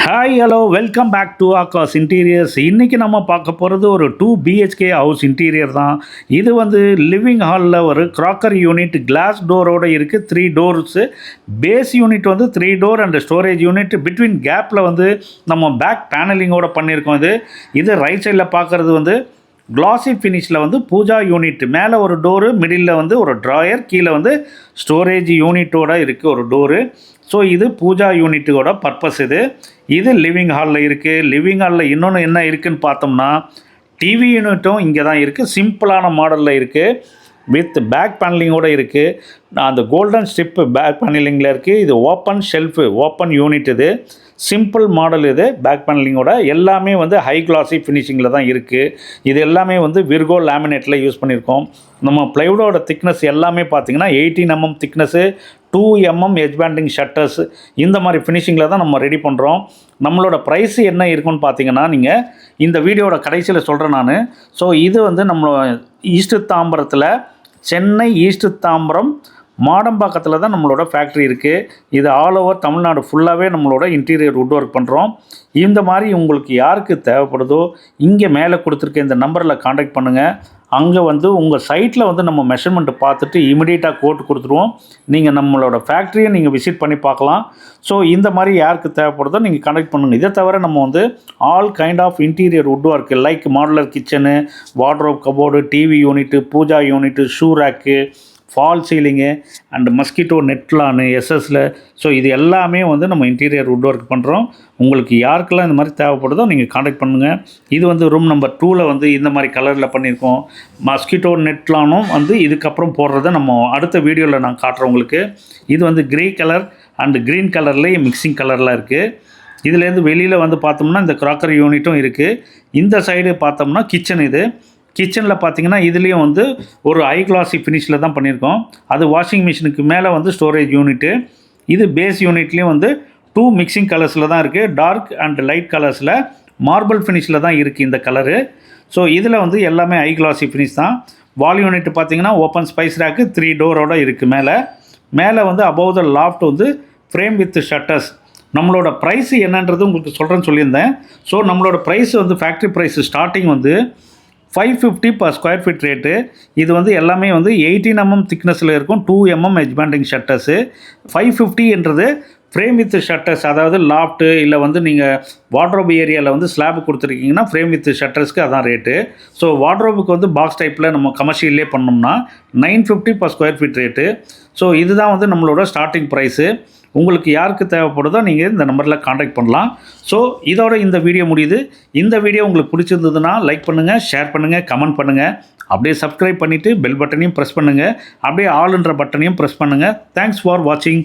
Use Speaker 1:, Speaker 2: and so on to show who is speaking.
Speaker 1: Hi hello welcome back to Aakash interiors. இன்றைக்கி நம்ம பார்க்க போகிறது ஒரு 2 பிஹெச்கே ஹவுஸ் இன்டீரியர் தான். இது வந்து லிவிங் ஹாலில் ஒரு க்ராக்கர் யூனிட் கிளாஸ் டோரோடு இருக்குது. 3 டோர்ஸு பேஸ் யூனிட் வந்து 3 door and storage unit between கேப்பில் வந்து நம்ம பேக் பேனலிங்கோடு பண்ணியிருக்கோம். இது ரைட் சைடில் பார்க்குறது வந்து கிளாசி ஃபினிஷில் வந்து பூஜா யூனிட். மேலே ஒரு டோரு, மிடில் வந்து ஒரு ட்ராயர், கீழே வந்து ஸ்டோரேஜ் யூனிட்டோடு இருக்குது ஒரு டோரு. ஸோ இது பூஜா யூனிட்டோட பர்பஸ். இது லிவிங் ஹாலில் இருக்குது. லிவிங் ஹாலில் இன்னொன்று என்ன இருக்குதுன்னு பார்த்தோம்னா டிவி யூனிட்டும் இங்கே தான் இருக்குது. சிம்பிளான மாடலில் இருக்குது, வித் பேக் பேனலிங்கோடு இருக்குது. அந்த கோல்டன் ஸ்ட்ரிப்பு பேக் பேனலிங்கில் இருக்குது. இது ஓப்பன் ஷெல்ஃபு, ஓப்பன் யூனிட். இது சிம்பிள் மாடல். இது பேக் பேனலிங்கோட எல்லாமே வந்து ஹை கிளாசி ஃபினிஷிங்கில் தான் இருக்குது. இது எல்லாமே வந்து விர்கோ லேமினேட்டில் யூஸ் பண்ணியிருக்கோம். நம்ம ப்ளைவுடோட திக்னஸ் எல்லாமே பார்த்திங்கன்னா 18 mm thickness, 2 mm edge banding shutters, இந்த மாதிரி ஃபினிஷிங்கில் தான் நம்ம ரெடி பண்ணுறோம். நம்மளோட ப்ரைஸ் என்ன இருக்குன்னு பார்த்தீங்கன்னா, நீங்கள் இந்த வீடியோட கடைசியில் சொல்கிறேன் நான். ஸோ இது வந்து நம்ம ஈஸ்ட் தாம்பரத்தில், சென்னை ஈஸ்ட் தாம்பரம் மாடம்பாக்கத்தில் தான் நம்மளோட ஃபேக்ட்ரி இருக்குது. இது ஆல் ஓவர் தமிழ்நாடு ஃபுல்லாகவே நம்மளோட இன்டீரியர் வுட் ஒர்க் பண்ணுறோம். இந்த மாதிரி உங்களுக்கு யாருக்கு தேவைப்படுதோ இங்கே மேலே கொடுத்துருக்க இந்த நம்பரில் காண்டாக்ட் பண்ணுங்கள். அங்கே வந்து உங்கள் சைட்டில் வந்து நம்ம மெஷர்மெண்ட்டு பார்த்துட்டு இமிடியேட்டாக கோட் கொடுத்துருவோம். நீங்கள் நம்மளோட ஃபேக்ட்ரியை நீங்கள் விசிட் பண்ணி பார்க்கலாம். ஸோ இந்த மாதிரி யாருக்கு தேவைப்படுதோ நீங்கள் காண்டாக்ட் பண்ணுங்கள். இதை தவிர நம்ம வந்து all kind of interior wood work like modular kitchen, wardrobe cupboard, TV unit, pooja unit, shoe rack, false ceiling and mosquito நெட்லானு எஸ்எஸில். ஸோ இது எல்லாமே வந்து நம்ம இன்டீரியர் வுட் ஒர்க் பண்ணுறோம். உங்களுக்கு யாருக்கெல்லாம் இந்த மாதிரி தேவைப்படுதோ நீங்கள் காண்டாக்ட் பண்ணுங்கள். இது வந்து ரூம் நம்பர் 2ல் வந்து இந்த மாதிரி கலரில் பண்ணியிருக்கோம். மஸ்கிட்டோ நெட்லானும் வந்து இதுக்கப்புறம் போடுறத நம்ம அடுத்த வீடியோவில் நான் காட்டுறேன் உங்களுக்கு. இது வந்து கிரே கலர் அண்ட் க்ரீன் கலர்லேயே மிக்சிங் கலரில் இருக்குது. இதுலேருந்து வெளியில் வந்து பார்த்தோம்னா இந்த க்ராக்கரி யூனிட்டும் இருக்குது. இந்த சைடு பார்த்தோம்னா கிச்சன். இது கிச்சனில் பார்த்தீங்கன்னா இதுலேயும் வந்து ஒரு ஹை கிளாசி ஃபினிஷில் தான் பண்ணியிருக்கோம். அது வாஷிங் மிஷினுக்கு மேலே வந்து ஸ்டோரேஜ் யூனிட்டு. இது பேஸ் யூனிட்லேயும் வந்து 2 மிக்சிங் கலர்ஸில் தான் இருக்குது. டார்க் அண்ட் லைட் கலர்ஸில் மார்பிள் ஃபினிஷில் தான் இருக்குது இந்த கலரு. ஸோ இதில் வந்து எல்லாமே ஹை கிளாசி ஃபினிஷ் தான். வால் யூனிட் பார்த்தீங்கன்னா ஓப்பன் ஸ்பைஸ் ரேக்கு 3 டோரோடு இருக்குது. மேலே வந்து அபவ் த லாஃப்ட் வந்து ஃப்ரேம் வித் ஷட்டர்ஸ். நம்மளோட ப்ரைஸ் என்னன்றது உங்களுக்கு சொல்கிறேன்னு சொல்லியிருந்தேன். ஸோ நம்மளோட ப்ரைஸ் வந்து ஃபேக்ட்ரி ப்ரைஸ் ஸ்டார்டிங் வந்து 550 per ஸ்கொயர் ஃபீட் ரேட்டு. இது வந்து எல்லாமே வந்து 18 mm திக்னஸில் இருக்கும். 2 mm edge banding shutters. 550 frame with shutters, அதாவது லாஃப்ட்டு இல்லை வந்து நீங்கள் வார்ட்ரோப் ஏரியாவில் வந்து ஸ்லாப் கொடுத்துருக்கீங்கன்னா ஃப்ரேம் வித் ஷட்டர்ஸ்க்கு அதான் ரேட்டு. ஸோ வார்ட்ரோபுக்கு வந்து பாக்ஸ் டைப்பில் நம்ம கமர்ஷியல்லே பண்ணோம்னா 950 per square feet rate. So இதுதான் வந்து நம்மளோட ஸ்டார்டிங் ப்ரைஸு. உங்களுக்கு யாருக்கு தேவைப்படுதோ நீங்கள் இந்த நம்பரில் காண்டாக்ட் பண்ணலாம். ஸோ இதோட இந்த வீடியோ முடியுது. இந்த வீடியோ உங்களுக்கு பிடிச்சிருந்ததுன்னா லைக் பண்ணுங்கள், ஷேர் பண்ணுங்கள், கமெண்ட் பண்ணுங்கள். அப்படியே சப்ஸ்கிரைப் பண்ணிவிட்டு பெல் பட்டனையும் ப்ரெஸ் பண்ணுங்கள். அப்படியே ஆல்ன்ற பட்டனையும் ப்ரெஸ் பண்ணுங்கள். தேங்க்ஸ் ஃபார் வாட்சிங்.